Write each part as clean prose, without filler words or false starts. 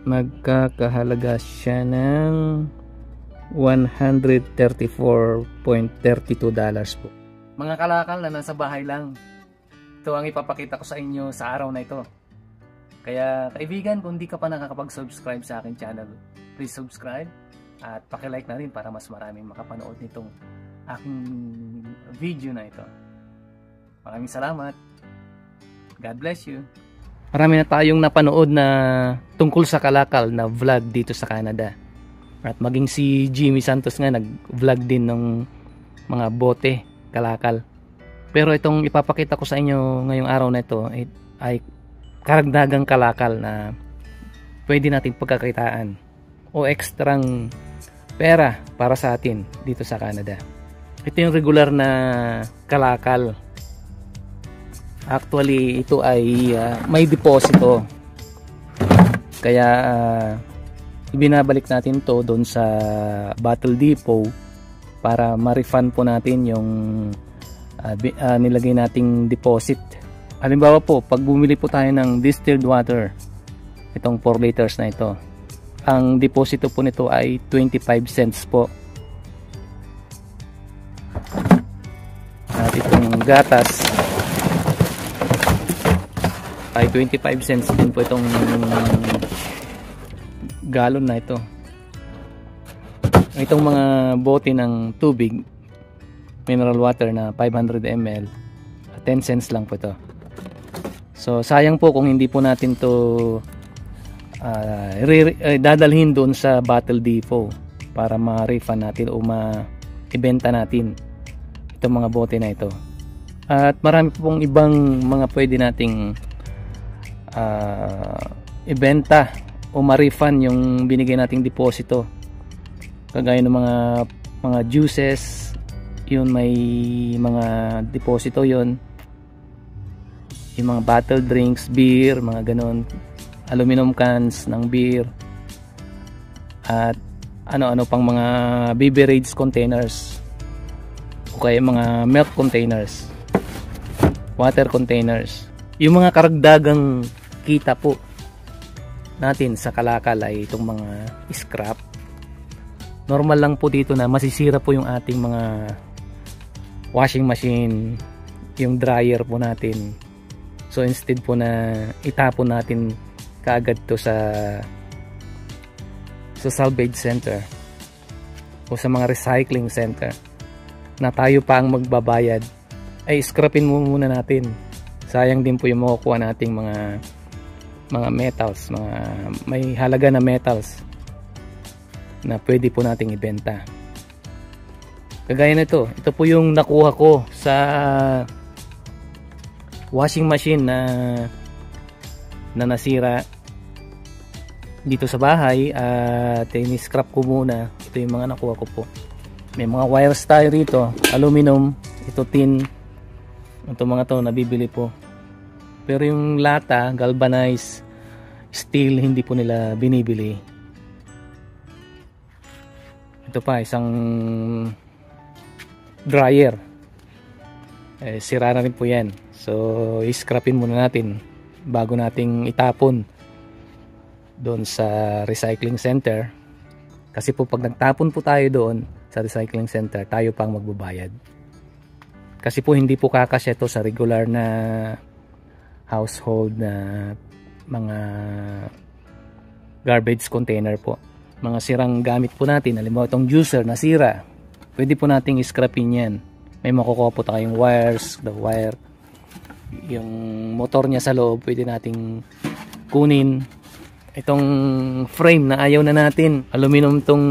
Magkakahalaga siya ng $134.32 po. Mga kalakal na nasa bahay lang, ito ang ipapakita ko sa inyo sa araw na ito. Kaya kaibigan, kung di ka pa nakakapag-subscribe sa aking channel, please subscribe at paki-like na rin para mas maraming makapanood nitong aking video na ito. Maraming salamat. God bless you. Marami na tayong napanood na tungkol sa kalakal na vlog dito sa Canada. At maging si Jimmy Santos nga nag-vlog din ng mga bote kalakal. Pero itong ipapakita ko sa inyo ngayong araw na ito ay karagdagang kalakal na pwede nating pagkakitaan o ekstrang pera para sa atin dito sa Canada. Ito yung regular na kalakal. Actually, ito ay may deposito. Kaya ibinabalik natin to doon sa Battle Depot para ma-refund po natin yung nilagay nating deposit. Halimbawa po, pag bumili po tayo ng distilled water, itong 4 liters na ito, ang deposito po nito ay 25 cents po. At itong gatas ay 25 cents din po itong galon na ito. Itong mga bote ng tubig, mineral water na 500 ml, 10 cents lang po ito. So sayang po kung hindi po natin to dadalhin doon sa Battle Depot para ma-refund natin o ma-ibenta natin itong mga bote na ito. At marami pong ibang mga pwede nating ibenta o ma-refund yung binigay nating deposito. Kagaya ng mga juices, yun may mga deposito yun. Yung mga bottled drinks, beer, mga ganon, aluminum cans ng beer, at ano-ano pang mga beverage containers o kaya mga milk containers, water containers. Yung mga karagdagang kita po natin sa kalakal ay itong mga scrap. Normal lang po dito na masisira po yung ating mga washing machine, yung dryer po natin. So instead po na itapon natin kaagad to sa salvage center o sa mga recycling center na tayo pa ang magbabayad, ay scrapin muna natin. Sayang din po yung makukuha nating mga metals, mga may halaga na metals na pwede po nating ibenta. Kagaya nito, ito po yung nakuha ko sa washing machine na nasira dito sa bahay, at ini-scrap ko muna. Ito yung mga nakuha ko po. May mga wires tayo rito, aluminum, ito tin, ito mga to nabibili po. Pero yung lata, galvanized steel, hindi po nila binibili. Ito pa, isang dryer, sira na rin po yan. So i-scrapin muna natin bago nating itapon doon sa recycling center. Kasi po pag nagtapon po tayo doon sa recycling center, tayo pang magbabayad. Kasi po hindi po kakasya ito sa regular na household na mga garbage container po. Mga sirang gamit po natin, halimbawa itong juicer na sira, pwede po nating i-scrapin yan. May makukuha po tayong wires, the wire, yung motor niya sa loob, pwede nating kunin. Itong frame na ayaw na natin, aluminum tong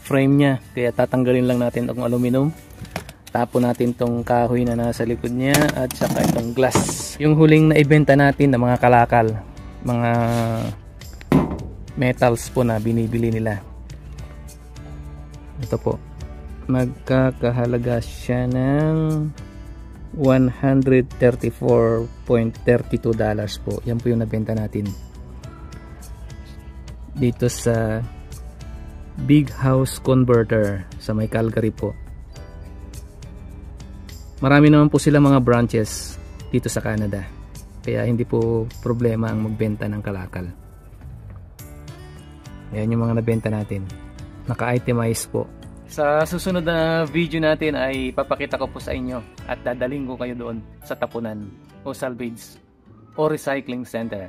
frame niya, kaya tatanggalin lang natin itong aluminum. Tapon natin tong kahoy na nasa likod niya, at saka itong glass. Yung huling na ibenta natin na mga kalakal, mga metals po na binibili nila. Ito po, magkakahalaga siya ng $134.32 po. Yan po yung nabenta natin dito sa Big House Converter sa may Calgary po. Marami naman po sila mga branches dito sa Canada, kaya hindi po problema ang magbenta ng kalakal. Ayan yung mga nabenta natin. Naka-itemize po. Sa susunod na video natin ay papakita ko po sa inyo at dadaling ko kayo doon sa tapunan o salvage o recycling center.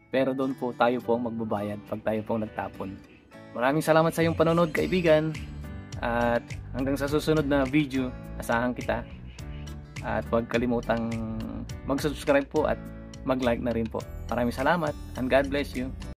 Pero doon po tayo po ang magbabayad pag tayo po nagtapon. Maraming salamat sa iyong panonood, kaibigan. At hanggang sa susunod na video, asahan kita. At huwag kalimutang mag-subscribe po at mag-like na rin po. Maraming salamat and God bless you.